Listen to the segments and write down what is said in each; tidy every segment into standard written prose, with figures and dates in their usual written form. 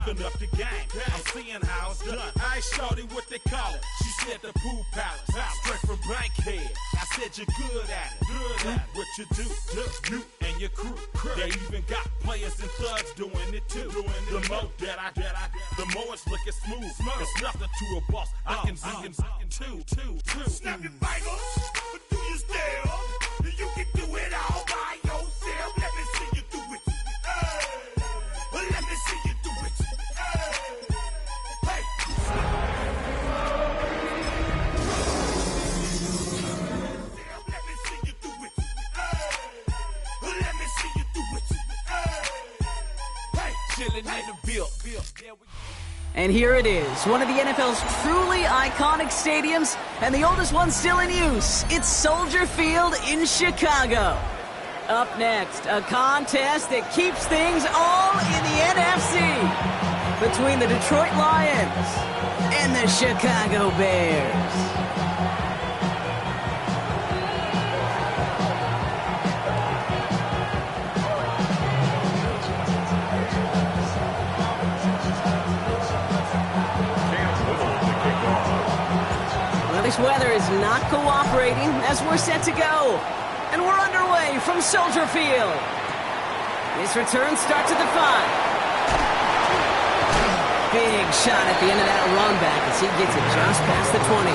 Up the game, I'm seeing how it's done. I ain't shorty what they call it. She said the pool palace, straight from Bankhead. I said you're good at it, what you do, you and your crew. They even got players and thugs doing it too. The more that I, the more it's looking smooth. It's nothing to a boss. I can two. Snap your fingers, but do you still? You can do it all by yourself. Let me see you do it. Let me see you do it. Hey. Let me see you do it. Let me see you do it. Hey. Chilling in the bill. And here it is, one of the NFL's truly iconic stadiums, and the oldest one still in use. It's Soldier Field in Chicago. Up next, a contest that keeps things all in the NFC between the Detroit Lions and the Chicago Bears. This weather is not cooperating as we're set to go. And we're underway from Soldier Field. This return starts at the 5. Big shot at the end of that run back as he gets it just past the 20.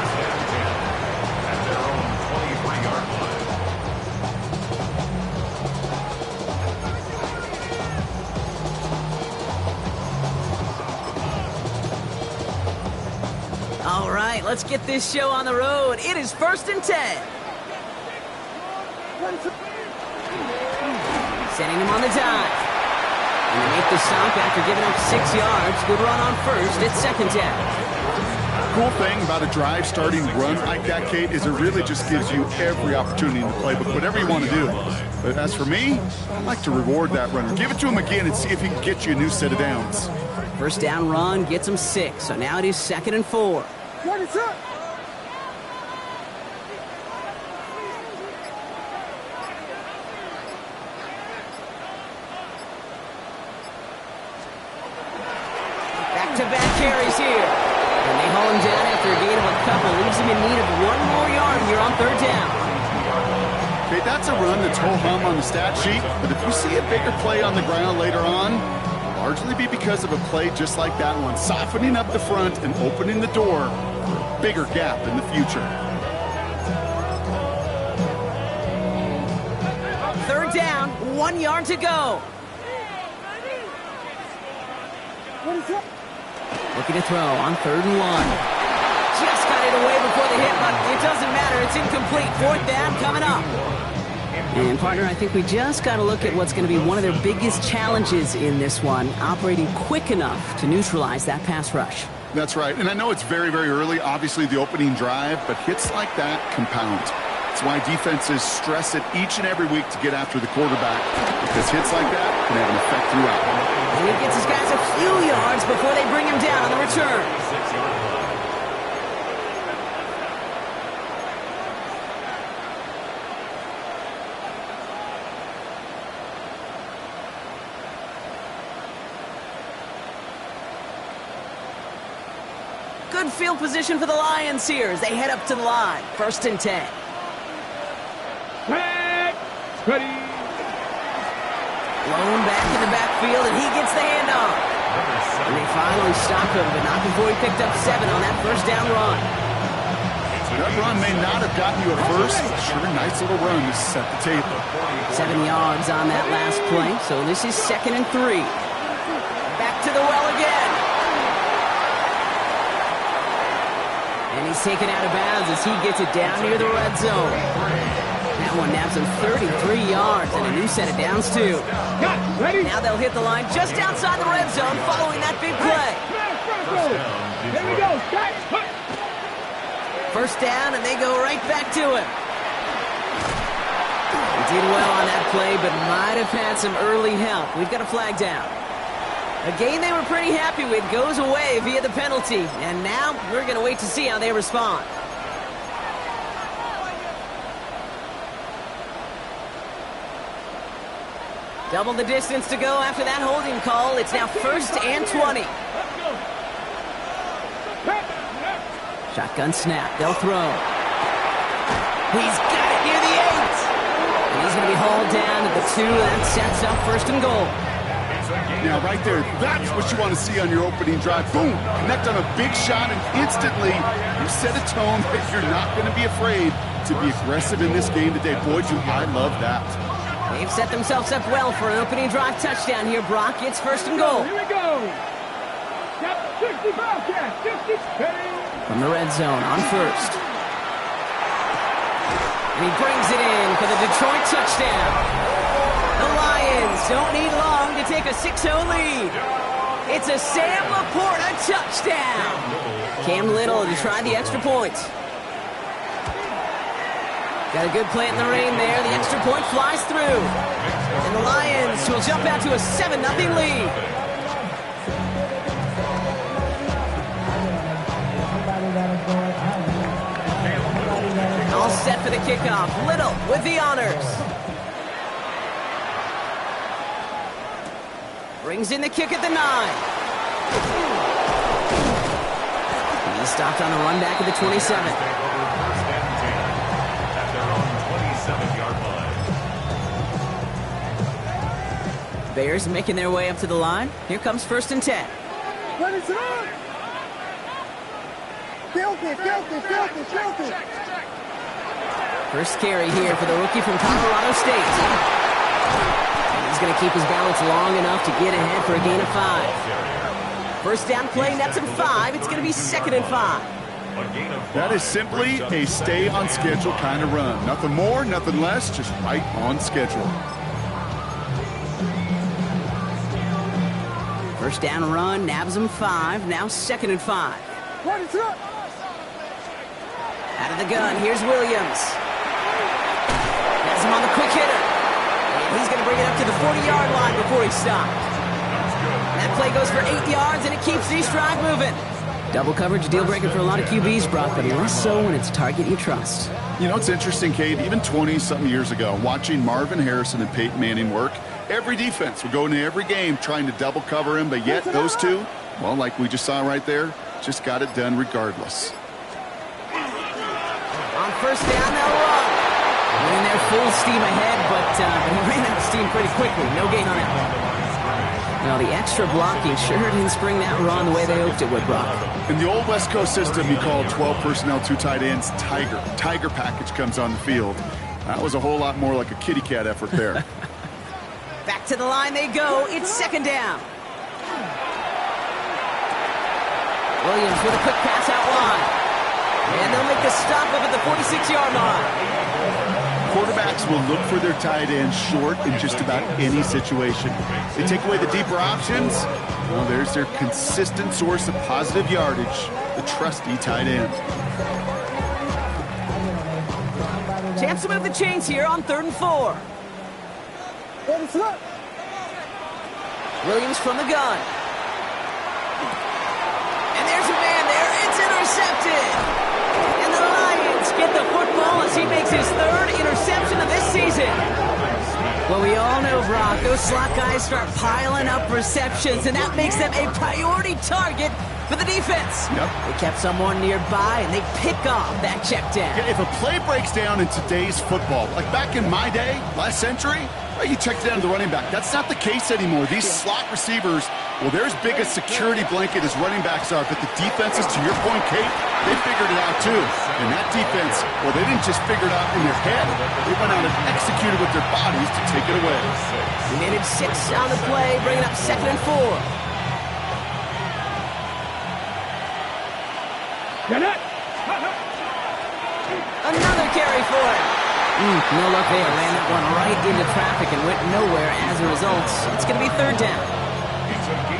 All right, let's get this show on the road. It is 1st and 10. Setting him on the dive. And they make the stop after giving up 6 yards. Good run on first. It's 2nd down. Cool thing about a drive starting run like that, Kate, is it really just gives you every opportunity in the playbook, whatever you want to do. But as for me, I like to reward that runner. Give it to him again and see if he can get you a new set of downs. First down run gets him 6. So now it is 2nd and 4. Back-to-back carries here. And they haul him down after a gain of a couple. Leaves him in need of 1 more yard here on 3rd down. Okay, that's a run that's ho-hum on the stat sheet, but if you see a bigger play on the ground later on, it'll largely be because of a play just like that one, softening up the front and opening the door for a bigger gap in the future. 3rd down, 1 yard to go. Looking to throw on 3rd and 1. Just got it away before the hit, but it doesn't matter. It's incomplete. 4th down coming up. And, partner, I think we just got to look at what's going to be one of their biggest challenges in this one, operating quick enough to neutralize that pass rush. That's right. And I know it's very, very early, obviously, the opening drive, but hits like that compound. That's why defenses stress it each and every week to get after the quarterback, because hits like that can have an effect throughout. And he gets his guys a few yards before they bring him down on the return. Good field position for the Lions here as they head up to the line. 1st and 10. Ready. Blown back in the backfield, and he gets the handoff. And they finally stop him, but not before he picked up 7 on that 1st down run. That run may not have gotten you a first, but sure, nice little run to set the table. 7 yards on that last play, so this is 2nd and 3. Back to the well again. And he's taken out of bounds as he gets it down near the red zone. That one nabs him 33 yards and a new set of downs, too. Now they'll hit the line just outside the red zone following that big play. Here we go. 1st down, and they go right back to him. He did well on that play, but might have had some early help. We've got a flag down. A game they were pretty happy with goes away via the penalty, and now we're going to wait to see how they respond. Double the distance to go after that holding call. It's now 1st and 20. Shotgun snap. They'll throw. He's got it near the 8. And he's going to be hauled down at the 2. That sets up 1st and goal. Now, right there, that's what you want to see on your opening drive. Boom! Connect on a big shot, and instantly you set a tone that you're not going to be afraid to be aggressive in this game today. Boy, do I love that. They've set themselves up well for an opening drive touchdown here, Brock. It's 1st and goal. Here we go. Got 65, yeah, 50. From the red zone on 1st. And he brings it in for the Detroit touchdown. The Lions don't need long to take a 6-0 lead. It's a Sam Laporta touchdown. Cam Little to try the extra point. Got a good plant in the rain there. The extra point flies through. And the Lions will jump out to a 7-0 lead. All set for the kickoff. Little with the honors. Brings in the kick at the 9. He's stopped on the run back at the 27. Bears making their way up to the line. Here comes 1st and 10. What is it on? Filthy. First carry here for the rookie from Colorado State. He's going to keep his balance long enough to get ahead for a gain of 5. First down play, nets him 5. It's going to be 2nd and 5. That is simply a stay on schedule kind of run. Nothing more, nothing less, just right on schedule. First down run, nabs him 5. Now 2nd and 5. What is up? Out of the gun, here's Williams. Has him on the quick hitter. And he's going to bring it up to the 40-yard line before he stopped. That play goes for 8 yards, and it keeps the drive moving. Double coverage, deal breaker for a lot of QBs, Brock, but less so when it's a target you trust. You know, it's interesting, Cade, even 20-something years ago, watching Marvin Harrison and Peyton Manning work, every defense would go into every game trying to double cover him, but yet those two, well, like we just saw right there, just got it done regardless. On first down, they'll run. In there full steam ahead, but he ran out of steam pretty quickly. No gain on that one. Well, the extra blocking sure didn't spring that run the way they hoped it would, Brock. In the old West Coast system, you call 12 personnel, 2 tight ends, Tiger. Tiger package comes on the field. That was a whole lot more like a kitty cat effort there. Back to the line they go. It's 2nd down. Williams with a quick pass out wide. And they'll make the stop up at the 46-yard line. Quarterbacks will look for their tight end short in just about any situation. They take away the deeper options. Well, there's their consistent source of positive yardage, the trusty tight end. Chance to move the chains here on 3rd and 4. Williams from the gun. And there's a man there. It's intercepted. And the Lions get the football as he makes his 3rd interception of this season. Well, we all know, Brock, those slot guys start piling up receptions, and that makes them a priority target for the defense. Yep. They kept someone nearby, and they pick off that check down. Yeah, if a play breaks down in today's football, like back in my day, last century, well, you checked down the running back. That's not the case anymore. These slot receivers, well, they're as big a security blanket as running backs are, but the defenses, to your point, Kate, they figured it out too. And that defense, well, they didn't just figure it out in their head. They went out and executed with their bodies to take it away. He made it 6 on the play, bringing up 2nd and 4. Another carry for it. No luck there. Ran that one right into traffic and went nowhere as a result. It's going to be 3rd down.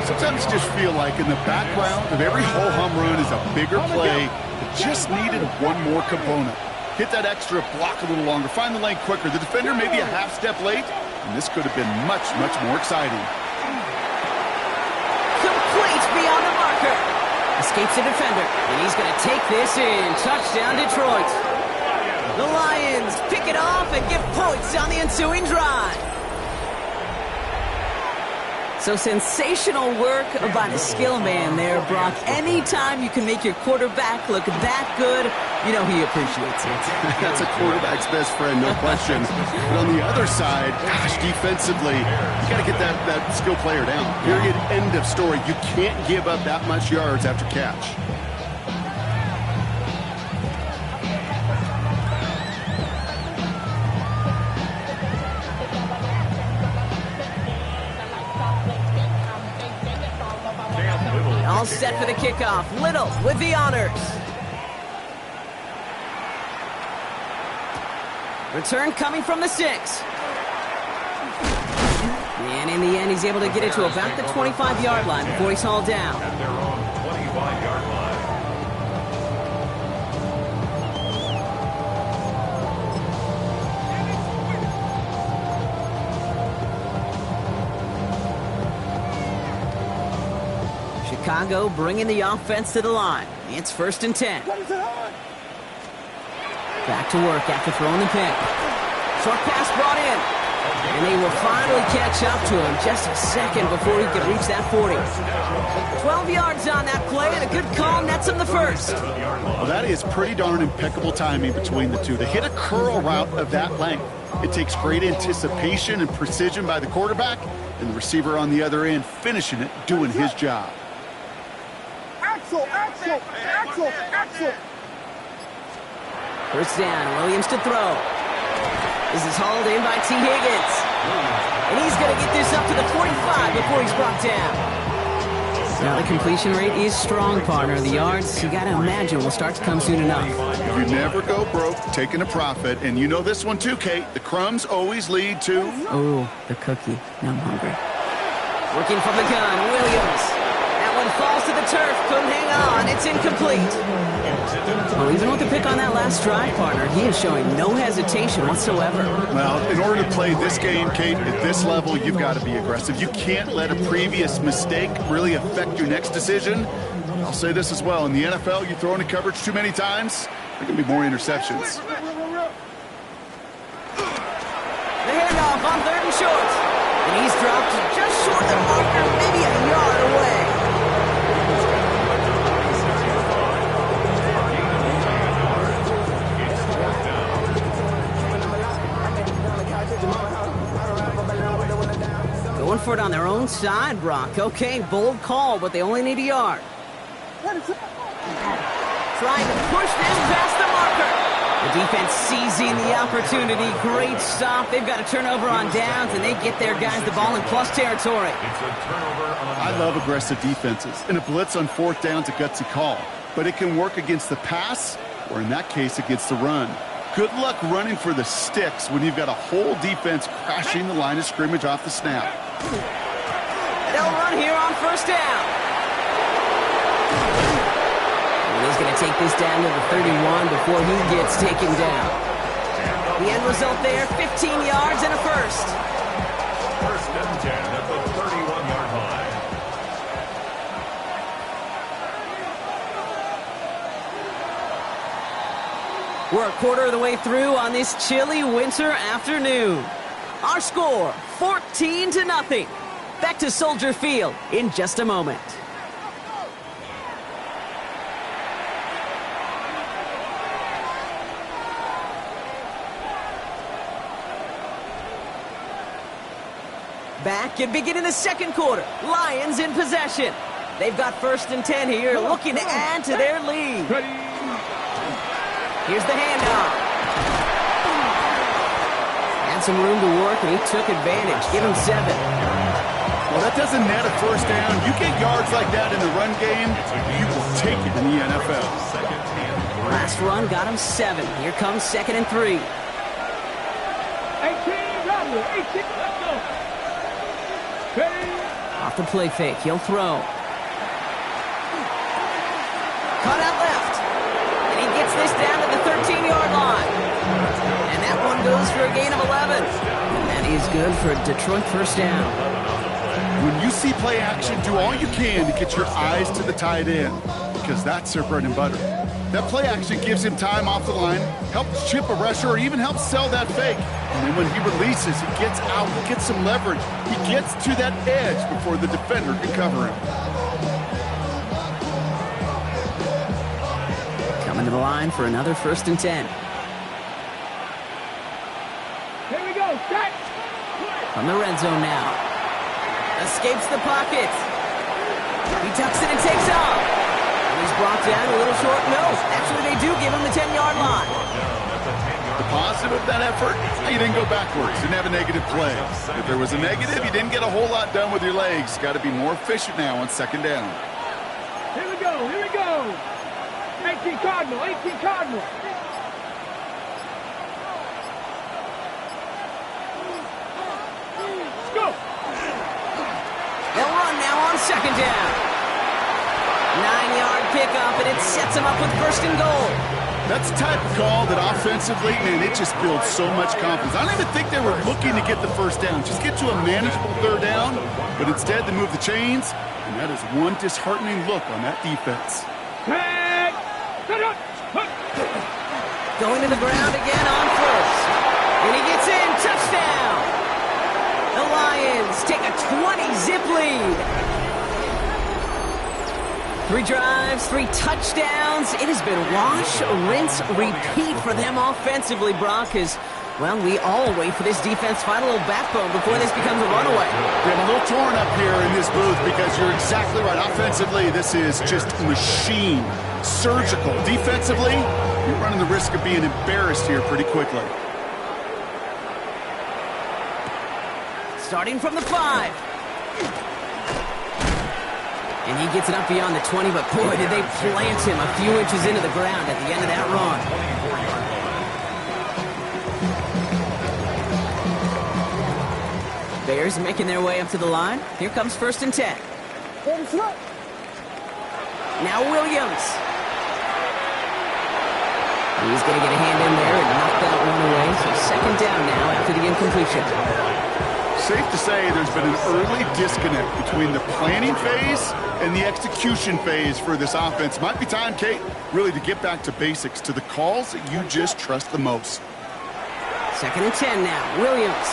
Sometimes you just feel like in the background of every ho-hum run is a bigger play that just needed one more component. Hit that extra block a little longer. Find the lane quicker. The defender may be a half step late, and this could have been much, much more exciting. Complete beyond the marker. Escapes the defender, and he's going to take this in. Touchdown, Detroit. The Lions pick it off and get points on the ensuing drive. So sensational work by the skill man there, Brock. Anytime you can make your quarterback look that good, you know he appreciates it. That's a quarterback's best friend, no question. But on the other side, gosh, defensively, you got to get that skill player down. Period, end of story. You can't give up that much yards after catch. All set for the kickoff. Little with the honors. Return coming from the 6. And in the end, he's able to get it to about the 25-yard line before he's hauled down. At their own 25-yard line. Chicago bringing the offense to the line. It's 1st and 10. Back to work after throwing the pick. Short pass brought in. And they will finally catch up to him just a second before he could reach that 40. 12 yards on that play and a good call nets him the first. Well, that is pretty darn impeccable timing between the two. To hit a curl route of that length, it takes great anticipation and precision by the quarterback, and the receiver on the other end finishing it, doing his job. Axel. First down, Williams to throw. This is hauled in by T. Higgins. And he's going to get this up to the 45 before he's brought down. Now the completion rate is strong, partner. The yards, you got to imagine, will start to come soon enough. You never go broke taking a profit, and you know this one too, Kate. The crumbs always lead to... Oh, the cookie. Now I'm hungry. Working from the gun, Williams. That one falls to the turf. Couldn't hang on. It's incomplete. Well, even with the pick on that last drive, partner, he is showing no hesitation whatsoever. Well, in order to play this game, Kate, at this level, you've got to be aggressive. You can't let a previous mistake really affect your next decision. I'll say this as well. In the NFL, you throw into coverage too many times, there can be more interceptions. The handoff on 3rd and short. And he's dropped just short of the marker, maybe a yard away. Going for it on their own side, Brock. Okay, bold call, but they only need a yard. Trying to push this past the marker. The defense seizing the opportunity. Great stop. They've got a turnover on downs, and they get their guys the ball in plus territory. It's a turnover on I love aggressive defenses, and a blitz on 4th down's a gutsy call. But it can work against the pass, or in that case, against the run. Good luck running for the sticks when you've got a whole defense crashing the line of scrimmage off the snap. They'll run here on 1st down. And he's going to take this down to the 31 before he gets taken down. The end result there, 15 yards and a first. 1st and 10 at the 31-yard line. We're a quarter of the way through on this chilly winter afternoon. Our score, 14-0. Back to Soldier Field in just a moment. Back and beginning the second quarter. Lions in possession. They've got 1st and 10 here, looking to add to their lead. Here's the handoff. Had some room to work, and he took advantage. Give him 7. Well, that doesn't net a 1st down. You get yards like that in the run game, you will take it in the NFL. Last run got him 7. Here comes 2nd and 3. 18, let's go. Off the play fake, he'll throw. Cut out left. And he gets this down to the 13-yard line. And that one goes for a gain of 11. And that is good for a Detroit 1st down. When you see play action, do all you can to get your eyes to the tight end, because that's their bread and butter. That play action gives him time off the line, helps chip a rusher, or even helps sell that fake. And then when he releases, he gets out, he gets some leverage. He gets to that edge before the defender can cover him. Coming to the line for another 1st and 10. Here we go. Set. From the red zone now. Escapes the pocket. He tucks it and takes off. And he's brought down a little short. No, actually they do give him the 10-yard line. The positive of that effort, he didn't go backwards, didn't have a negative play. If there was a negative, you didn't get a whole lot done with your legs. Got to be more efficient now on 2nd down. Here we go. Here we go. 18 Cardinal. 18 Cardinal. Let's go. They'll run now on 2nd down. 9-yard pickup, and it sets him up with 1st and goal. That's the type of call that offensively, man, it just builds so much confidence. I don't even think they were looking to get the 1st down. Just get to a manageable 3rd down, but instead they move the chains, and that is one disheartening look on that defense. Going to the ground again on 1st. And he gets in. Touchdown! The Lions take a 20-zip lead. 3 drives, 3 touchdowns. It has been wash, rinse, repeat for them offensively, Brock, as, well, we all wait for this defense to find a little backbone before this becomes a runaway. I'm a little torn up here in this booth because you're exactly right. Offensively, this is just machine, surgical. Defensively, you're running the risk of being embarrassed here pretty quickly. Starting from the 5. And he gets it up beyond the 20, but boy, did they plant him a few inches into the ground at the end of that run. Bears making their way up to the line. Here comes 1st and 10. Now Williams. He's going to get a hand in there and knock that one away. So 2nd down now after the incompletion. Safe to say there's been an early disconnect between the planning phase and the execution phase for this offense. Might be time, Kate, really to get back to basics, to the calls that you just trust the most. 2nd and 10 now. Williams.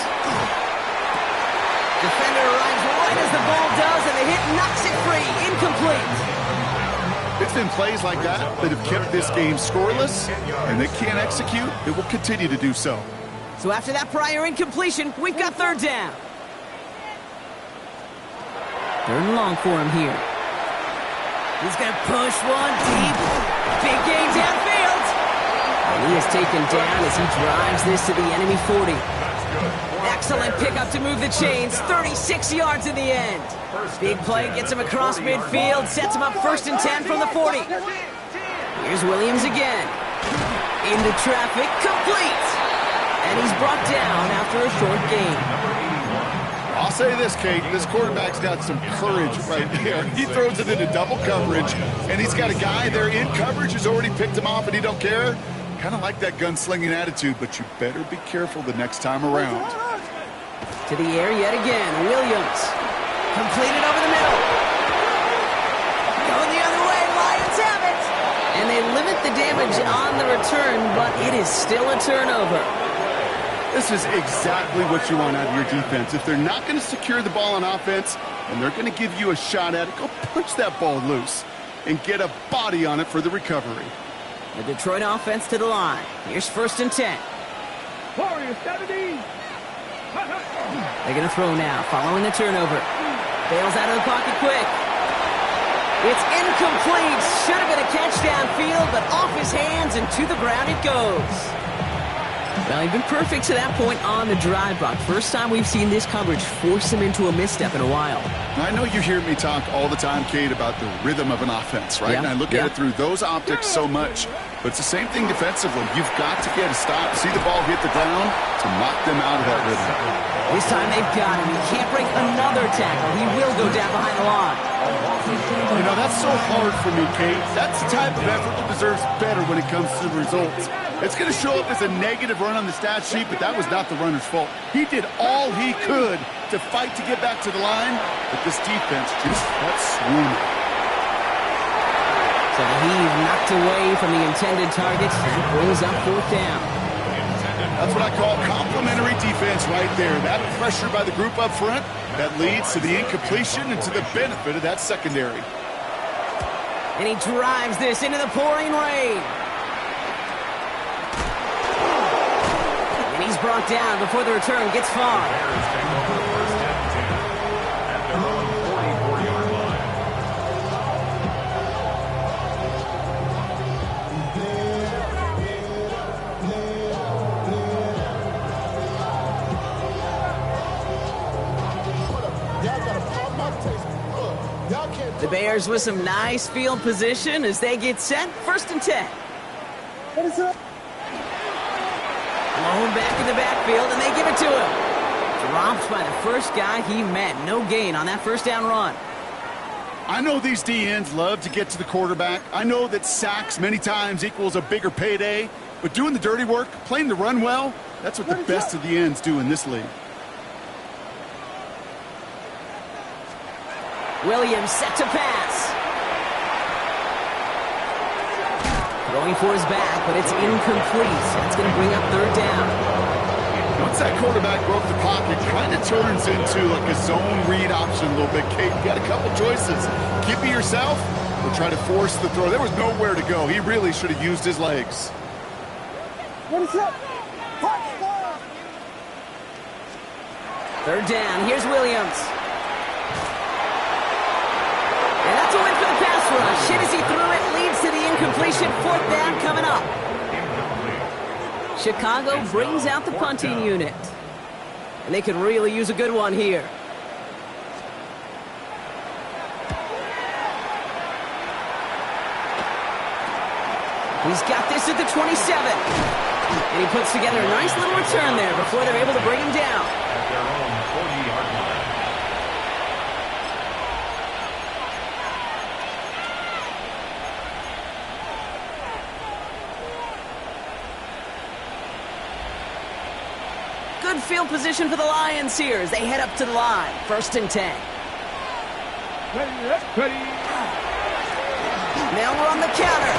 Defender arrives right as the ball does, and the hit knocks it free. Incomplete. It's been plays like that that have kept this game scoreless, and they can't execute. It will continue to do so. So after that prior incompletion, we've got 3rd down. 3rd and long for him here. He's going to push one deep. Big gain downfield. And he is taken down as he drives this to the enemy 40. Excellent pickup to move the chains. 36 yards in the end. Big play gets him across midfield. Sets him up 1st and 10 from the 40. Here's Williams again. Into traffic. Complete. And he's brought down after a short gain. I'll say this, Kate. This quarterback's got some courage right there. He throws it into double coverage, and he's got a guy there in coverage who's already picked him off, and he don't care. Kind of like that gunslinging attitude, but you better be careful the next time around. To the air yet again. Williams. Completed over the middle. Going the other way. Lions have it. And they limit the damage on the return, but it is still a turnover. This is exactly what you want out of your defense. If they're not going to secure the ball on offense and they're going to give you a shot at it, go punch that ball loose and get a body on it for the recovery. The Detroit offense to the line. Here's 1st and 10. Warriors 70. They're going to throw now, following the turnover. Bails out of the pocket quick. It's incomplete. Should have been a catch downfield, but off his hands and to the ground it goes. Well, he's been perfect to that point on the drive, Brock. First time we've seen this coverage force him into a misstep in a while. I know you hear me talk all the time, Kate, about the rhythm of an offense, right? And I look at it through those optics so much. But it's the same thing defensively. You've got to get a stop, see the ball hit the ground to knock them out of that rhythm. This time they've got him. He can't break another tackle. He will go down behind the line. You know, that's so hard for me, Kate. That's the type of effort that deserves better when it comes to the results. It's going to show up as a negative run on the stat sheet, but that was not the runner's fault. He did all he could to fight to get back to the line, but this defense just kept swooning. So the heave knocked knocked away from the intended target. That brings up fourth down. That's what I call complimentary defense right there. That pressure by the group up front, that leads to the incompletion and to the benefit of that secondary. And he drives this into the pouring rain. And he's brought down before the return gets far. Bears take over the first down 10 at their own 44-yard line. The Bears with some nice field position as they get set. 1st and 10. What is up? Blown back in the backfield, and they give it to him. Dropped by the first guy he met. No gain on that first down run. I know these DNs love to get to the quarterback. I know that sacks many times equals a bigger payday. But doing the dirty work, playing the run well, that's what the best of the ends do in this league. Williams set to pass. Going for his back, but it's incomplete. That's going to bring up 3rd down. Once that quarterback broke the pocket, kind of turns into like a zone read option a little bit. Kate, you got a couple choices. Keep it yourself or try to force the throw. There was nowhere to go. He really should have used his legs. What is up? 3rd down. Here's Williams. And that's a win for the pass rush. Hit as he threw it, leads to the incompletion. 4th down coming up. Chicago brings out the punting unit. And they could really use a good one here. He's got this at the 27. And he puts together a nice little return there before they're able to bring him down. At their own 40-yard line. Good field position for the Lions here as they head up to the line. 1st and 10. Ready. Now we're on the counter.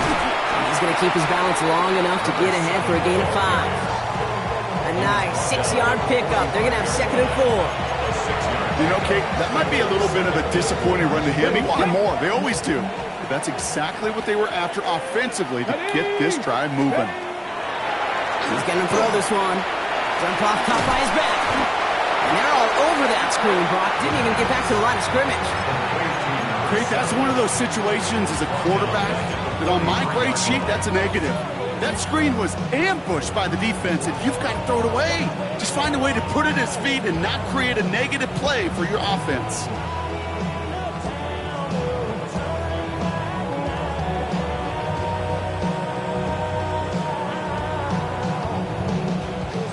He's going to keep his balance long enough to get ahead for a gain of 5. A nice 6-yard pickup. They're going to have 2nd and 4. You know, Kate, that might be a little bit of a disappointing run to him. He wanted more. They always do. But that's exactly what they were after offensively to get this drive moving. He's going to throw this one. Jump off, caught by his back. And they're all over that screen. Brock didn't even get back to the line of scrimmage. Kate, that's one of those situations as a quarterback that on my grade sheet, that's a negative. That screen was ambushed by the defense, and you've got to throw it away. Just find a way to put it at his feet and not create a negative play for your offense.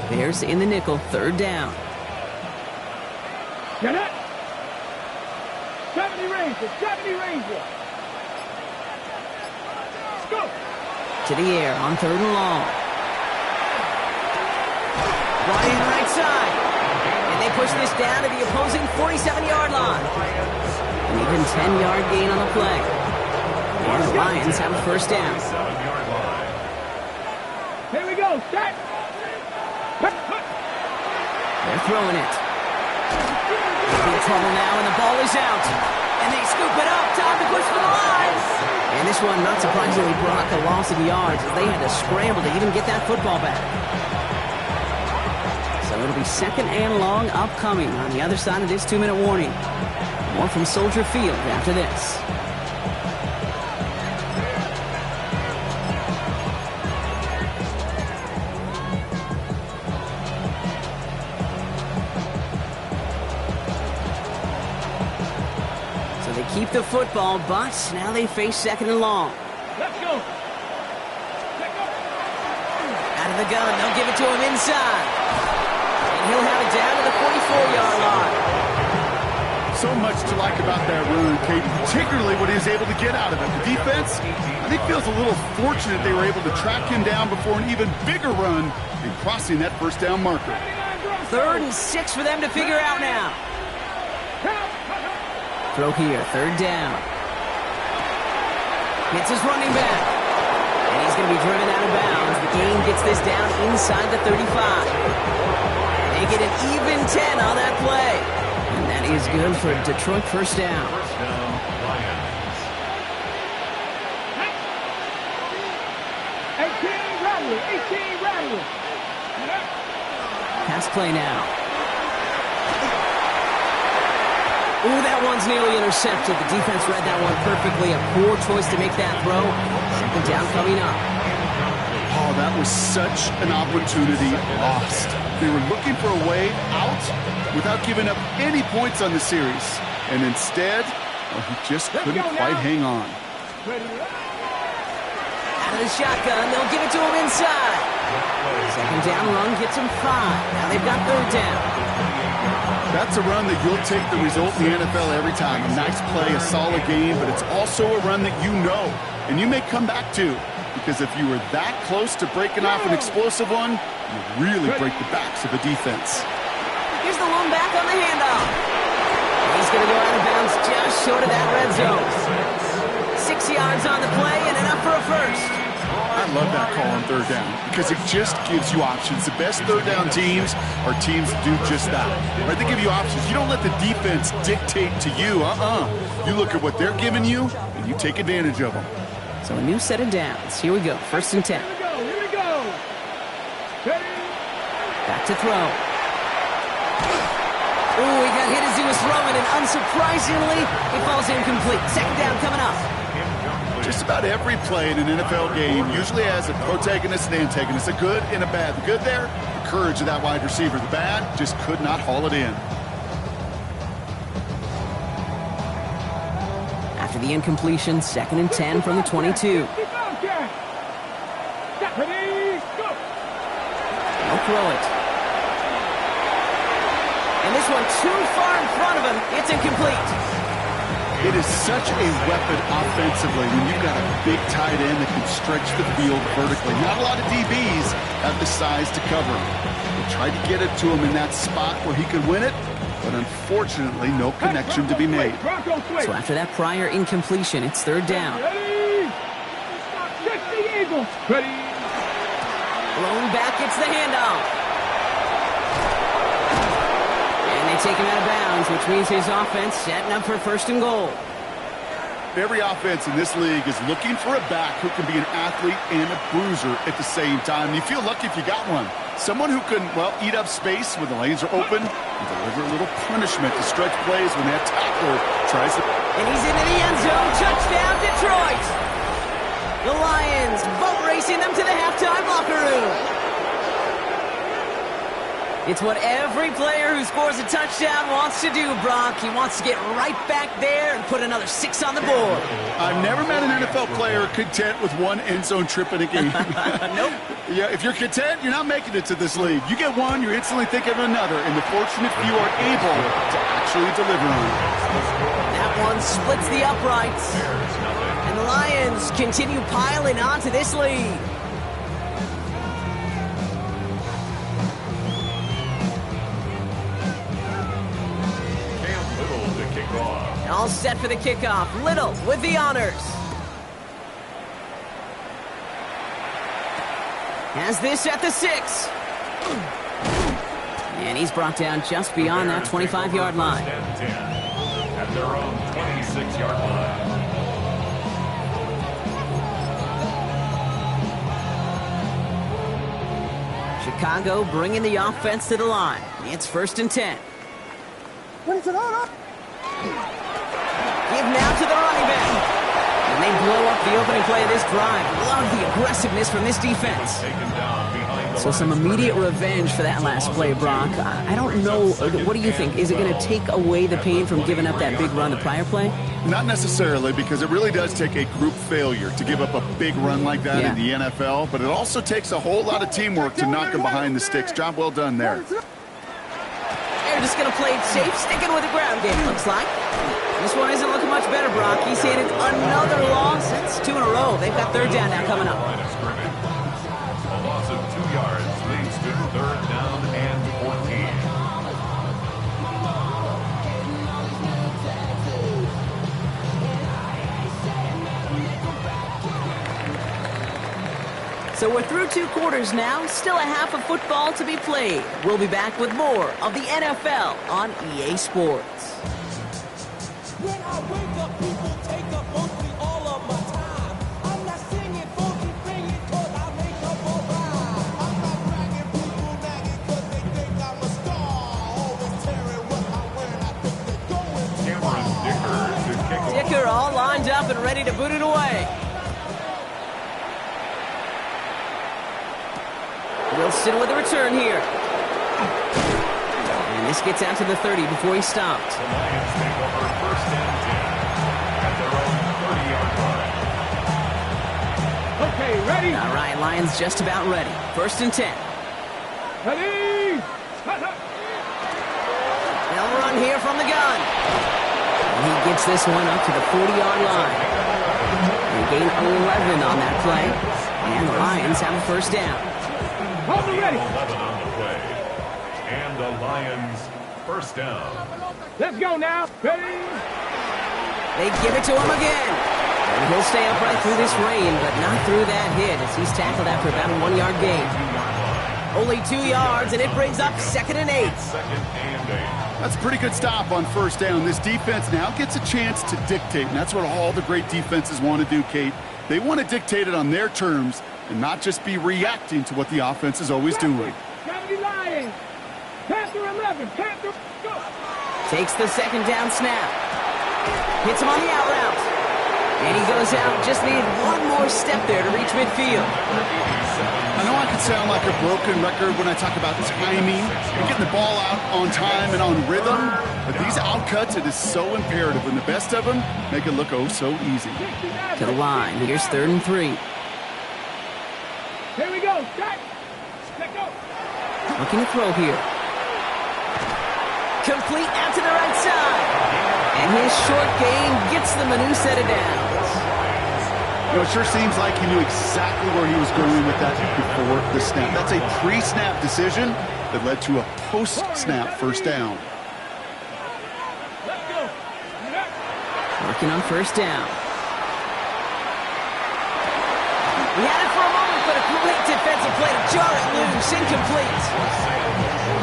Bears in the nickel, 3rd down. Get it. 70 Ranger. Let's go. To the air on 3rd and long. Wide right side. And they push this down to the opposing 47-yard line. An even 10-yard gain on the play. And the Lions have a 1st down. Here we go. Set. They're throwing it. In trouble now, and the ball is out. And they scoop it up. Time to push for the line. And this one, not surprisingly, brought a loss of yards as they had to scramble to even get that football back. So it'll be 2nd and long upcoming on the other side of this 2-minute warning. More from Soldier Field after this. Keep the football, but now they face 2nd and long. Let's go. Out of the gun, they'll give it to him inside. And he'll have it down to the 44-yard line. So much to like about that run, Kate, particularly what he was able to get out of it. The defense, I think, feels a little fortunate they were able to track him down before an even bigger run and crossing that 1st down marker. 3rd and 6 for them to figure out now. Throw here, 3rd down. Hits his running back. going to be driven out of bounds. The game gets this down inside the 35. They get an even 10 on that play. And that is good for a Detroit first down. First down, Lions. 18 Rattler. Pass play now. Ooh, that one's nearly intercepted. The defense read that one perfectly. A poor choice to make that throw. Second down coming up. Oh, that was such an opportunity lost. They were looking for a way out without giving up any points on the series. And instead, he just couldn't quite hang on. Out of the shotgun, they'll give it to him inside. Second down run gets him 5. Now they've got third down. That's a run that you'll take the result in the NFL every time. A nice play, a solid game, but it's also a run that you know and you may come back to, because if you were that close to breaking off an explosive one, you really break the backs of the defense. Here's the lone back on the handoff. He's going to go out of bounds just short of that red zone. 6 yards on the play and enough for a first. I love that call on third down because it just gives you options. The best third down teams are teams that do just that. Right? They give you options. You don't let the defense dictate to you. You look at what they're giving you, and you take advantage of them. So a new set of downs. Here we go. First and 10. Here we go. Back to throw. Ooh, he got hit as he was throwing, and unsurprisingly, it falls incomplete. Second down coming up. Just about every play in an NFL game usually has a protagonist and antagonist, a good and a bad. The good there, the courage of that wide receiver. The bad, just could not haul it in. After the incompletion, second and 10 from the 22. Ready, go. He'll throw it. And this one too far in front of him. It's incomplete. It is such a weapon offensively when you've got a big tight end that can stretch the field vertically. Not a lot of DBs have the size to cover him. They tried to get it to him in that spot where he could win it, but unfortunately no connection to be made. So after that prior incompletion, it's third down. Ready. Check the Eagles. Ready. Lone back gets the handoff. And they take him out of bounds, which means his offense setting up for first and goal. Every offense in this league is looking for a back who can be an athlete and a bruiser at the same time. You feel lucky if you got one. Someone who can, well, eat up space when the lanes are open and deliver a little punishment to stretch plays when that tackler tries to... And he's into the end zone. Touchdown, Detroit! The Lions boat racing them to the halftime locker room. It's what every player who scores a touchdown wants to do, Brock. He wants to get right back there and put another 6 on the board. I've never met an NFL player content with one end zone trip in a game. Nope. Yeah, if you're content, you're not making it to this league. You get one, you're instantly thinking of another, and the fortunate few are able to actually deliver on it. That one splits the uprights. And the Lions continue piling onto this lead. All set for the kickoff. Little with the honors. Has this at the 6. And he's brought down just beyond that 25-yard line. At their own 26-yard line. Chicago bringing the offense to the line. It's first and 10. Give now to the running back. And they blow up the opening play of this drive. Love the aggressiveness from this defense. So some immediate revenge for that last play, Brock. I don't know. What do you think? Is it going to take away the pain from giving up that big run the prior play? Not necessarily, because it really does take a group failure to give up a big run like that in the NFL. But it also takes a whole lot of teamwork to knock them behind the sticks. Job well done there. They're just going to play it safe, sticking with the ground game, looks like. This one isn't looking much better, Brock. He's handed another loss. It's 2 in a row. They've got third down now coming up. A loss of 2 yards leads to third down and 14. So we're through 2 quarters now, still a half of football to be played. We'll be back with more of the NFL on EA Sports. When I wake up, people take up mostly all of my time. I'm not singing, funky, singing, cause I make up a rhyme. I'm not bragging, people nagging, cause they think I'm a star. Always tearing what I'm wearing, I think they're going too Cameron far. Dicker to kick off. Dicker all lined up and ready to boot it away. Wilson with a return here. And this gets out to the 30 before he stopped. The Lions take over first and 10 at their own 30-yard line. Okay, ready? All right, Lions just about ready. First and 10. Ready? They'll run here from the gun. And he gets this one up to the 40-yard line. They gain 11 on that play. And the Lions have a first down. Hold me ready. 11 on the play. And the Lions first down. Let's go now. Ready? They give it to him again. And he'll stay upright through this rain, but not through that hit as he's tackled after about a 1-yard gain. Only 2 yards, and it brings up 2nd and 8. Second and 8. That's a pretty good stop on first down. This defense now gets a chance to dictate, and that's what all the great defenses want to do, Kate. They want to dictate it on their terms and not just be reacting to what the offense is always doing. 70 Lions. Panther 11. Panther, go. Takes the 2nd down snap. Hits him on the out route. And he goes out. Just needed one more step there to reach midfield. I know I can sound like a broken record when I talk about timing and getting the ball out on time and on rhythm, but these outcuts, it is so imperative, and the best of them make it look oh so easy. To the line. Here's 3rd and 3. Here we go. Set. Let go. Looking to throw here. Complete out to the right side. And his short gain gets them a new set of downs. You know, it sure seems like he knew exactly where he was going with that before the snap. That's a pre-snap decision that led to a post-snap first down. Let's go. Working on first down. He had it for a moment, but a great defensive play to jar it loose. Incomplete.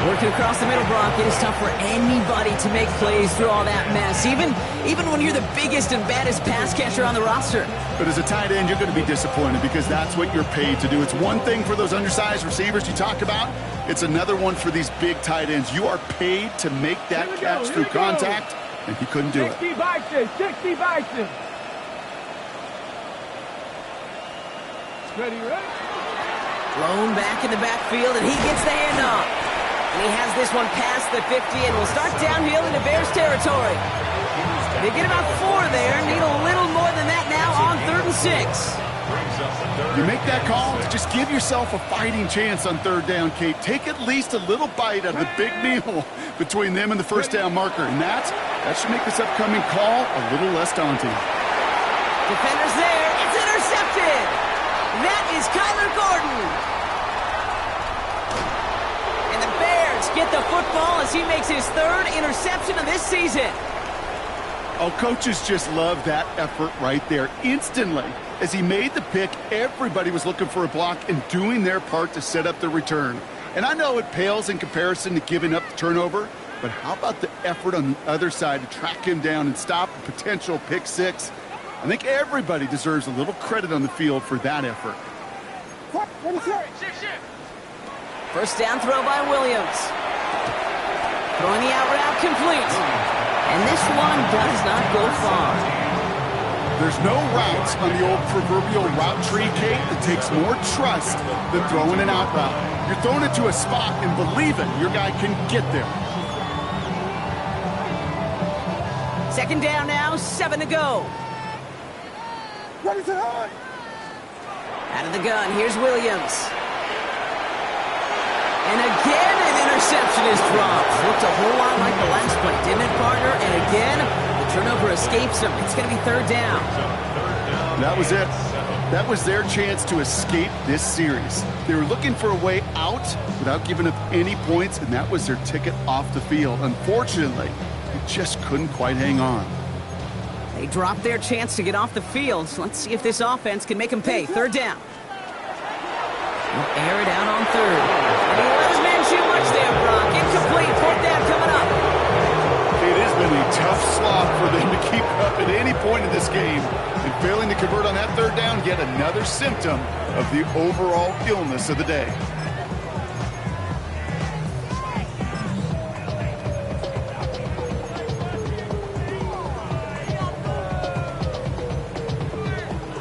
Working across the middle, Brock, it is tough for anybody to make plays through all that mess, even when you're the biggest and baddest pass catcher on the roster. But as a tight end, you're going to be disappointed because that's what you're paid to do. It's one thing for those undersized receivers you talk about. It's another one for these big tight ends. You are paid to make that catch through contact, and he couldn't do it. 60 Bison. 60 Bison. Ready? Blown back in the backfield, and he gets the handoff. And he has this one past the 50 and will start downhill into Bears territory. They get about 4 there. Need a little more than that now on 3rd and 6. You make that call, just give yourself a fighting chance on 3rd down, Kate. Take at least a little bite out of the big meal between them and the first down marker. And that should make this upcoming call a little less daunting. Defenders there. It's intercepted. That is Kyler Gordon. And the Bears get the football as he makes his 3rd interception of this season. Oh, coaches just love that effort right there. Instantly, as he made the pick, everybody was looking for a block and doing their part to set up the return. And I know it pales in comparison to giving up the turnover, but how about the effort on the other side to track him down and stop a potential pick 6? I think everybody deserves a little credit on the field for that effort. First down throw by Williams. Throwing the out route complete. And this one does not go far. There's no routes on the old proverbial route tree, Kate, that takes more trust than throwing an out route. You're throwing it to a spot and believing your guy can get there. 2nd down now, 7 to go. Out of the gun, here's Williams. And again, an interception is dropped. Looked a whole lot like the last play, didn't it, partner? And again, the turnover escapes him. It's going to be 3rd down. That was it. That was their chance to escape this series. They were looking for a way out without giving up any points, and that was their ticket off the field. Unfortunately, they just couldn't quite hang on. They dropped their chance to get off the field. So let's see if this offense can make them pay. 3rd down. Air it out on third. And he let his man too much there, Brock. Incomplete. Fourth down coming up. It has been a tough slog for them to keep up at any point in this game. And failing to convert on that third down, yet another symptom of the overall illness of the day.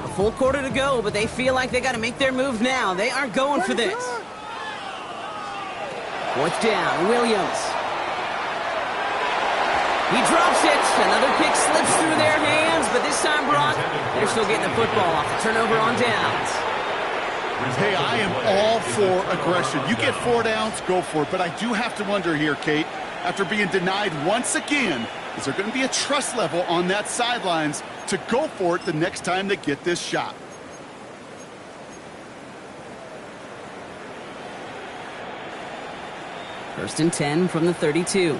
A full quarter to go, but they feel like they got to make their move now. They aren't going for this. Fourth down, Williams. He drops it. Another pick slips through their hands, but this time, Brock, they're still getting the football off the turnover on downs. Hey, I am all for aggression. You get 4 downs, go for it. But I do have to wonder here, Kate, after being denied once again, is there going to be a trust level on that sidelines to go for it the next time they get this shot? First and 10 from the 32.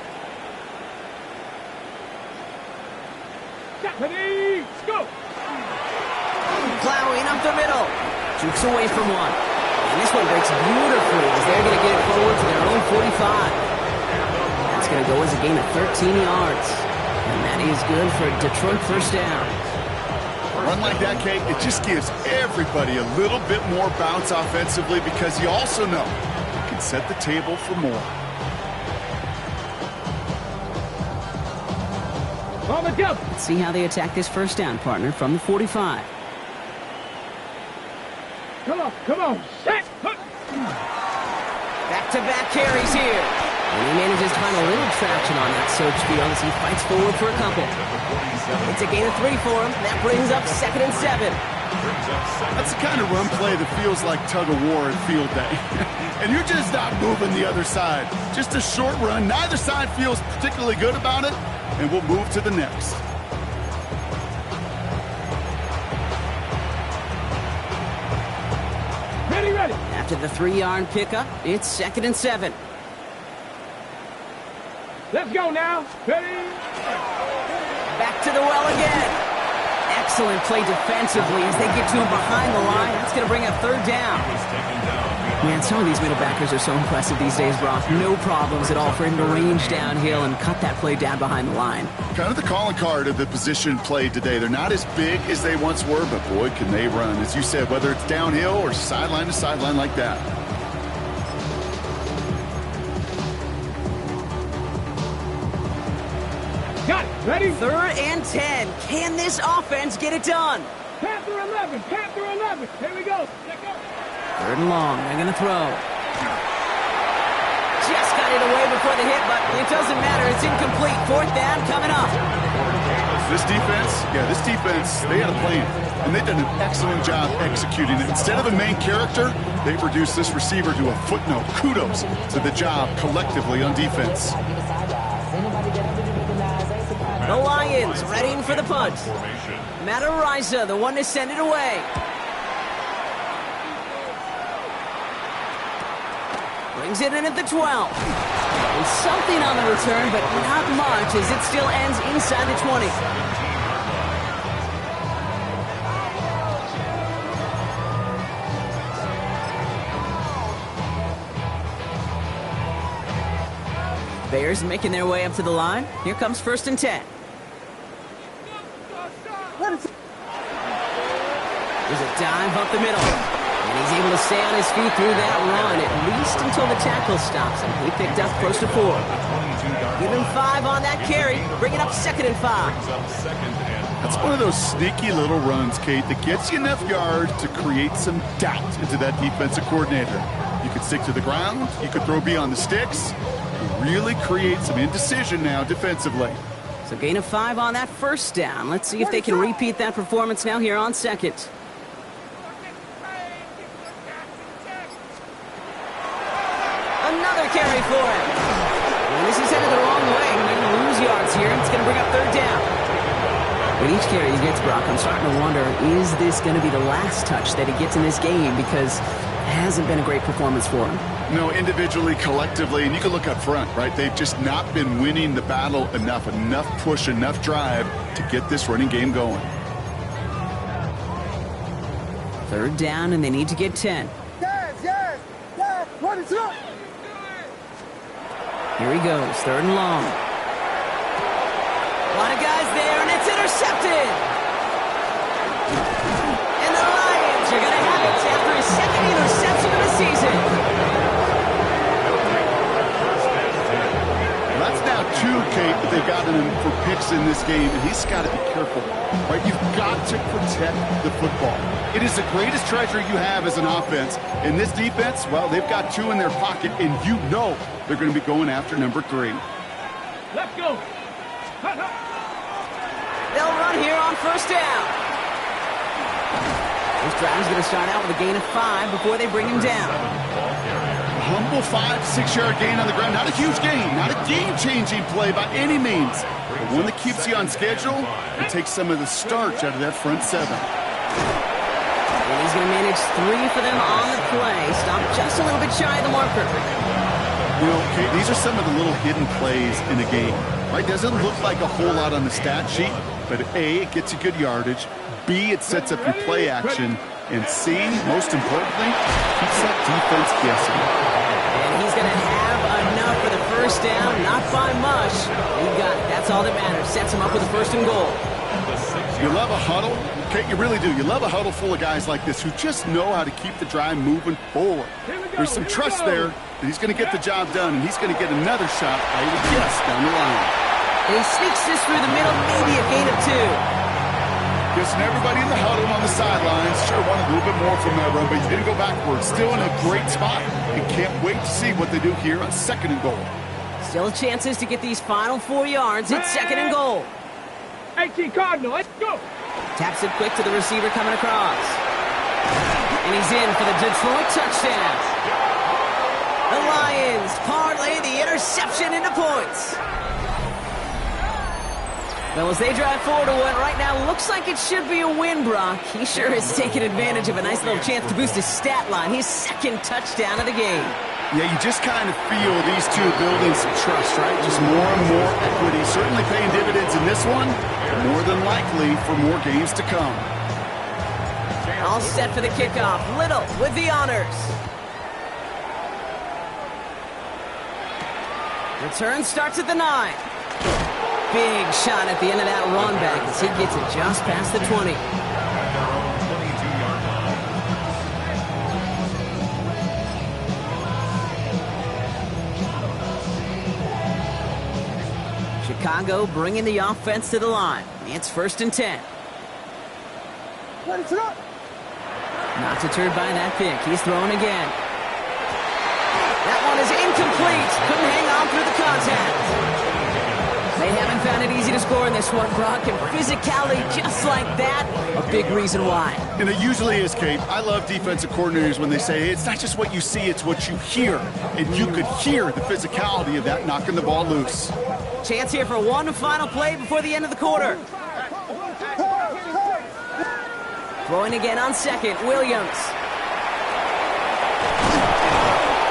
Ready, go! Plowing up the middle. Jukes away from one. And this one breaks beautifully as they're going to get it forward to their own 45. That's going to go as a gain of 13 yards. And that is good for a Detroit first down. A run like that, Kate, it just gives everybody a little bit more bounce offensively because you also know you can set the table for more. On the jump! Let's see how they attack this first down, partner, from the 45. Come on, set! Back-to-back carries here. And he manages to find a little traction on that search field as he fights forward for a couple. It's a gain of 3 for him. That brings up 2nd and 7. That's the kind of run play that feels like tug-of-war at field day. And you're just not moving the other side. Just a short run. Neither side feels particularly good about it. And we'll move to the next. Ready! After the 3-yard pickup, it's 2nd and 7. Let's go now! Ready! Back to the well again. Excellent play defensively as they get to him behind the line. That's going to bring up 3rd down. Man, some of these middle backers are so impressive these days, Brock. No problems at all for him to range downhill and cut that play down behind the line. Kind of the calling card of the position played today. They're not as big as they once were, but boy, can they run. As you said, whether it's downhill or sideline to sideline like that. Got it! Ready? 3rd and 10. Can this offense get it done? Panther 11! Panther 11! Here we go! Let's go! 3rd and long. They're going to throw. Just got it away before the hit, but it doesn't matter. It's incomplete. 4th down coming up. This defense, they had a plan. And they've done an excellent job executing it. Instead of a main character, they've reduced this receiver to a footnote. Kudos to the job collectively on defense. The Lions readying for the punt. Matt Ariza, the one to send it away. Brings it in at the 12. And something on the return, but not much as it still ends inside the 20. Bears making their way up to the line. Here comes 1st and 10. There's a dive up the middle. And he's able to stay on his feet through that run, at least until the tackle stops him. He picked up close to 4. Give him 5 on that carry, bringing up 2nd and 5. That's one of those sneaky little runs, Kate, that gets you enough yards to create some doubt into that defensive coordinator. You could stick to the ground. You could throw beyond the sticks. Really create some indecision now defensively. So gain of 5 on that first down. Let's see if they can repeat that performance now here on 2nd. Another carry for him. And this is headed the wrong way. They're going to lose yards here. It's going to bring up 3rd down. With each carry he gets, Brock, I'm starting to wonder, is this going to be the last touch that he gets in this game? Because it hasn't been a great performance for him. No, individually, collectively, and you can look up front, right? They've just not been winning the battle enough push, enough drive to get this running game going. 3rd down, and they need to get 10. Yes! Here he goes, 3rd and long. A lot of guys there, and it's intercepted. And the Lions are going to have it after his 2nd interception of the season. Well, that's now 2, Kate, that they've gotten him for picks in this game, and he's got to be careful. Right? You've got to protect the football. It is the greatest treasure you have as an offense. In this defense, well, they've got 2 in their pocket, and you know they're going to be going after number 3. Let's go. They'll run here on 1st down. This drive is going to start out with a gain of 5 before they bring him down. A humble 5 to 6 yard gain on the ground. Not a huge gain, not a game-changing play by any means, but one that keeps you on schedule and takes some of the starch out of that front 7. And he's going to manage 3 for them on the play. Stop just a little bit shy of the marker. You know, Kate, these are some of the little hidden plays in a game, right? Doesn't look like a whole lot on the stat sheet, but A, it gets you good yardage, B, it sets up your play action, and C, most importantly, keeps that defense guessing. And he's going to have enough for the 1st down, not by much. He got it. That's all that matters. Sets him up with a 1st and goal. You love a huddle, Kate, you really do. You love a huddle full of guys like this who just know how to keep the drive moving forward. There's some trust there that he's going to get the job done, and he's going to get another shot, I would guess, down the line. And he sneaks this through the middle, maybe a gain of 2. Guessing everybody in the huddle on the sidelines sure wanted a little bit more from that run, but he didn't go backwards. Still in a great spot, and can't wait to see what they do here on 2nd and goal. Still chances to get these final 4 yards. It's 2nd and goal. 18 Cardinal, let's go. Taps it quick to the receiver coming across. And he's in for the Detroit touchdown. The Lions parlay the interception into points. Well, as they drive forward to what right now looks like it should be a win, Brock, he sure has taken advantage of a nice little chance to boost his stat line. His 2nd touchdown of the game. Yeah, you just kind of feel these 2 building some trust, right? Just more and more equity. Certainly paying dividends in this one, but more than likely for more games to come. All set for the kickoff. Little with the honors. Return starts at the 9. Big shot at the end of that run back as he gets it just past the 20. Chicago bringing the offense to the line. It's 1st and 10. Not deterred by that pick. He's throwing again. That one is incomplete. Couldn't hang on through the contact. They haven't found it easy to score in this one, Brock, and physicality just like that, a big reason why. And it usually is, Kate. I love defensive coordinators when they say, hey, it's not just what you see, it's what you hear. And you could hear the physicality of that knocking the ball loose. Chance here for one final play before the end of the quarter. Throwing again on 2nd, Williams.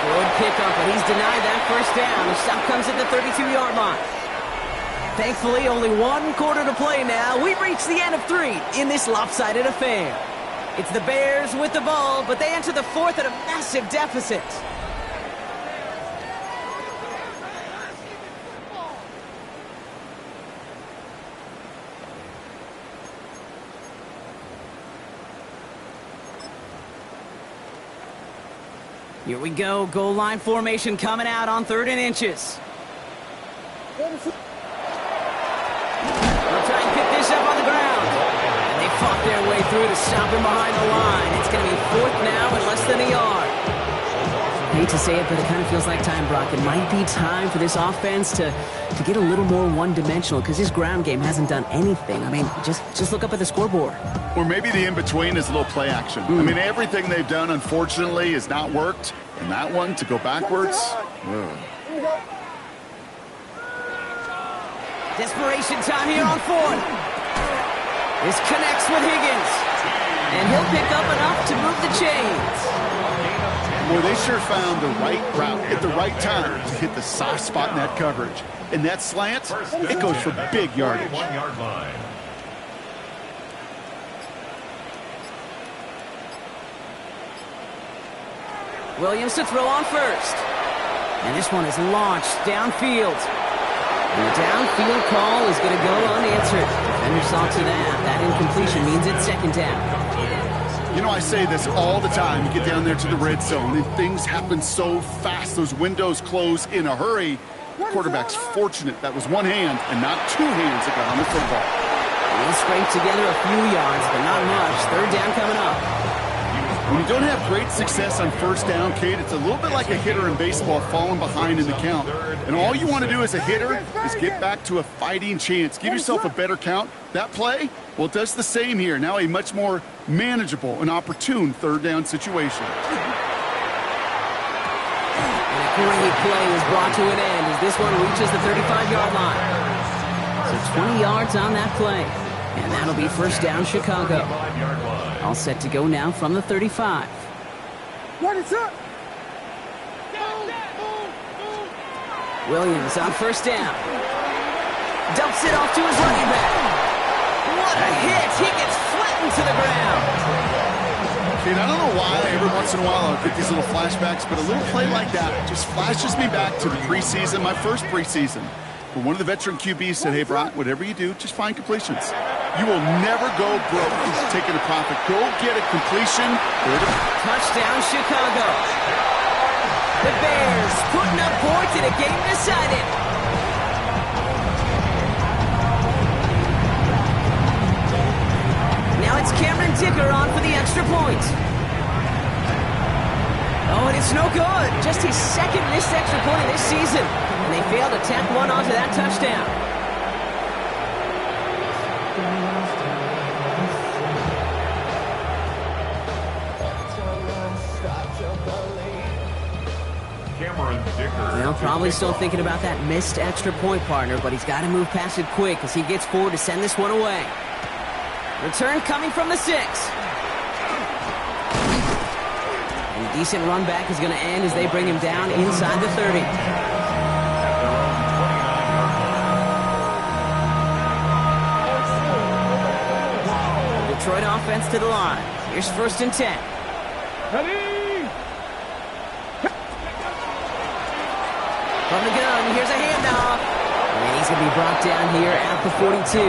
Good pickup, but he's denied that 1st down. The stop comes at the 32-yard line. Thankfully, only 1 quarter to play now. We've reached the end of 3 in this lopsided affair. It's the Bears with the ball, but they enter the 4th at a massive deficit. Here we go, goal line formation coming out on 3rd and inches. They'll try and pick this up on the ground. And they fought their way through to stop him behind the line. It's going to be 4th now and less than a yard. I hate to say it, but it kind of feels like time, Brock. It might be time for this offense to get a little more one-dimensional because his ground game hasn't done anything. I mean, just look up at the scoreboard. Or maybe the in-between is a little play action. I mean, everything they've done, unfortunately, has not worked. And that one, to go backwards, Desperation time here on 4th. This connects with Higgins. And he'll pick up enough to move the chains. Well, they sure found the right route at the right time to hit the soft spot in that coverage. And that slant, it goes for big yardage. 1-yard line. Williams to throw on first. And this one is launched downfield. And the downfield call is going to go unanswered. Defender saw to that. That incompletion means it's second down. You know, I say this all the time. You get down there to the red zone, and things happen so fast. Those windows close in a hurry. The quarterback's fortunate that was one hand and not two hands that got on the football. He'll scrape together a few yards, but not much. Third down coming up. When you don't have great success on first down, Kate, it's a little bit like a hitter in baseball falling behind in the count. And all you want to do as a hitter is get back to a fighting chance. Give yourself a better count. That play, well, it does the same here. Now a much more manageable and opportune third down situation. Great play is brought to an end as this one reaches the 35-yard line. So 20 yards on that play. And that'll be first down Chicago. All set to go now from the 35. What is up? Williams on first down. Dumps it off to his running back. What a hit! He gets flattened to the ground. I don't know why every once in a while I'll get these little flashbacks, but a little play like that just flashes me back to the preseason, my first preseason, where one of the veteran QBs said, hey, Brock, whatever you do, just find completions. You will never go broke taking a profit. Go get a completion. Touchdown, Chicago. The Bears putting up points in a game decided. Now it's Cameron Dicker on for the extra point. Oh, and it's no good. Just his second missed extra point of this season. And they failed to tack one onto that touchdown. Cameron Dicker. Well, probably still thinking about that missed extra point, partner, but he's got to move past it quick as he gets forward to send this one away. Return coming from the 6. And a decent run back is going to end as they bring him down inside the 30. Detroit offense to the line. Here's first and 10. Ready? From the gun, here's a handoff. And he's going to be brought down here at the 42.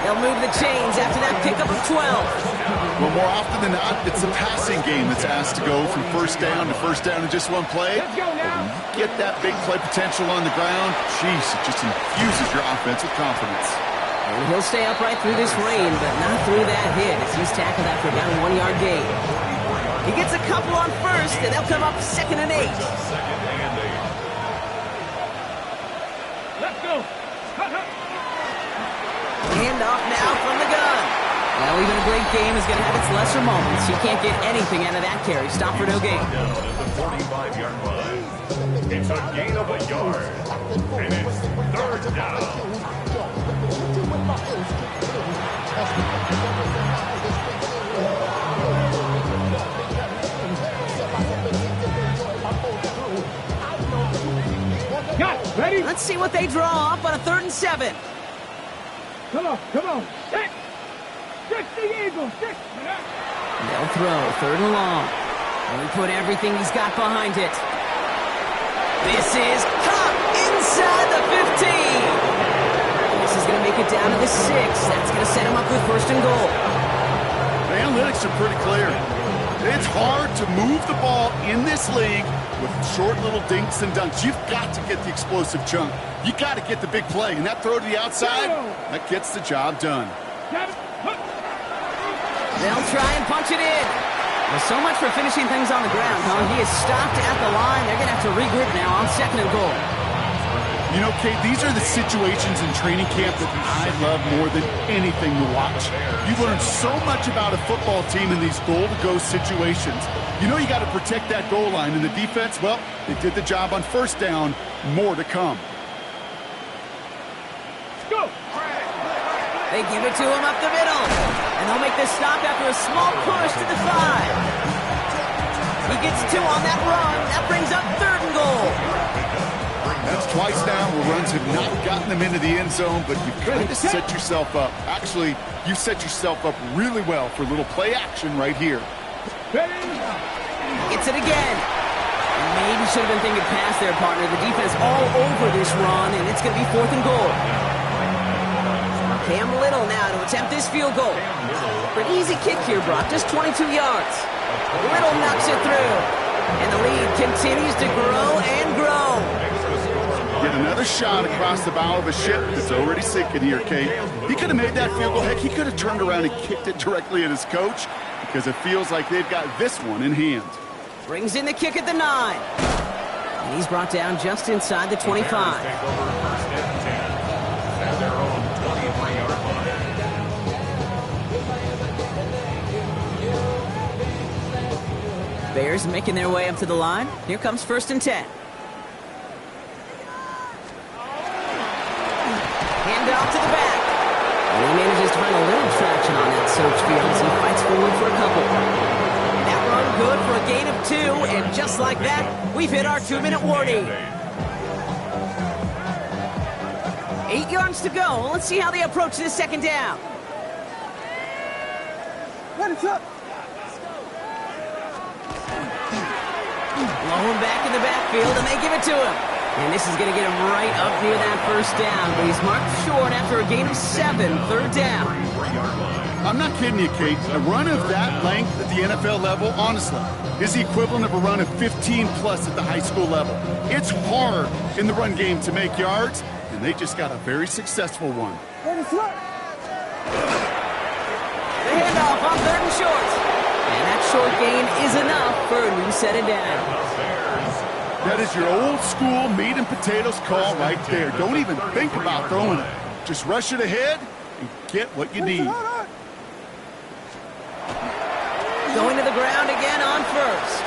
They'll move the chains after that pickup of 12. Well, more often than not, it's the passing game that's asked to go from first down in just one play. Let's go now. Get that big play potential on the ground. Jeez, it just infuses your offense with confidence. And he'll stay upright through this rain, but not through that hit as he's tackled after about a 1-yard gain. He gets a couple on first, and they'll come up second and 8. Let's go. Handoff now from the gun. Well, even a great game is going to have its lesser moments. You can't get anything out of that carry. Stop for no gain. Down at the 45-yard line. It's a gain of a yard. And it's third down. Got ready? Let's see what they draw up on a 3rd and 7. Come on, come on. Stick! Stick the Eagle! Stick! They'll throw 3rd and long. And he put everything he's got behind it. This is caught inside the 15. This is going to make it down to the 6. That's going to set him up with 1st and goal. The analytics are pretty clear. It's hard to move the ball in this league with short little dinks and dunks. You've got to get the explosive chunk. You got to get the big play. And that throw to the outside, that gets the job done. They'll try and punch it in. Well, so much for finishing things on the ground, huh? He is stopped at the line. They're going to have to regroup now on 2nd and goal. You know, Kate, these are the situations in training camp that I love more than anything to watch. You learn so much about a football team in these goal-to-go situations. You know you got to protect that goal line, and the defense, well, they did the job on first down. More to come. Go! They give it to him up the middle. And they'll make this stop after a small push to the 5. He gets 2 on that run. That brings up 3rd and goal. That's twice now where runs have not gotten them into the end zone, but you've kind of set yourself up. Actually, you set yourself up really well for a little play action right here. Ready? Gets it again. Maybe should have been thinking past their partner. The defense all over this run, and it's going to be 4th and goal. Cam Little now to attempt this field goal. For an easy kick here, Brock, just 22 yards. Little knocks it through, and the lead continues to grow and grow. Get another shot across the bow of a ship that's already sinking here, Kate. He could have made that field goal. Heck, he could have turned around and kicked it directly at his coach because it feels like they've got this one in hand. Brings in the kick at the 9. And he's brought down just inside the 25. Take over 1st and 10 at their own 23-yard line. Bears making their way up to the line. Here comes 1st and 10. Hand off to the back. And he manages to find a little traction on that search field as he fights forward for a couple. That run good for a gain of 2, and just like that, we've hit our 2-minute warning. 8 yards to go. Let's see how they approach this 2nd down. Blowing back in the backfield, and they give it to him. And this is going to get him right up near that 1st down, but he's marked short after a gain of 7, 3rd down. I'm not kidding you, Kate. A run of that length at the NFL level, honestly, is the equivalent of a run of 15-plus at the high school level. It's hard in the run game to make yards, and they just got a very successful one. The handoff on 3rd and short. And that short gain is enough for a new set of downs. That is your old school meat and potatoes call right there. Don't even think about throwing it. Just rush it ahead and get what you need. Going to the ground again on 1st.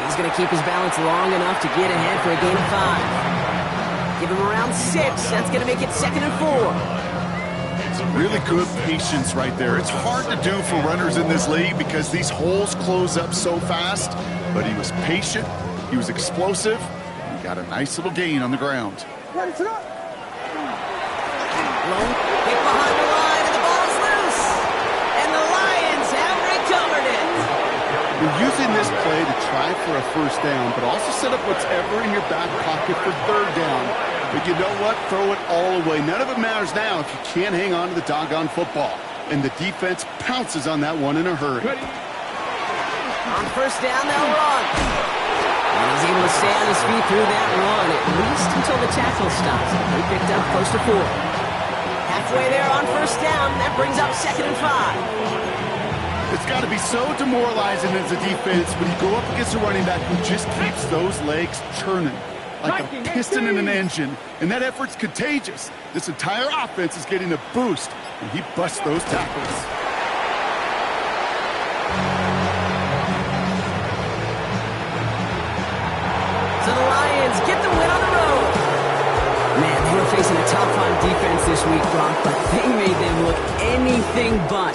He's going to keep his balance long enough to get ahead for a gain of 5. Give him around 6. That's going to make it 2nd and 4. Really good patience right there. It's hard to do for runners in this league because these holes close up so fast, but he was patient, he was explosive, and he got a nice little gain on the ground. Long kick behind the line, and the ball's loose. And the Lions have recovered it. You're using this play to try for a 1st down, but also set up whatever in your back pocket for 3rd down. But you know what? Throw it all away. None of it matters now if you can't hang on to the doggone football. And the defense pounces on that one in a hurry. On 1st down, they'll run. And he's able to stay on his feet through that run, at least until the tackle stops. He picked up close to 4. Halfway there on 1st down, that brings up 2nd and 5. It's got to be so demoralizing as a defense when you go up against a running back who just keeps those legs churning like a piston in an engine, and that effort's contagious. This entire offense is getting a boost, and he busts those tackles. So the Lions get the win on the road. Man, they were facing a top 5 defense this week, Brock, but they made them look anything but.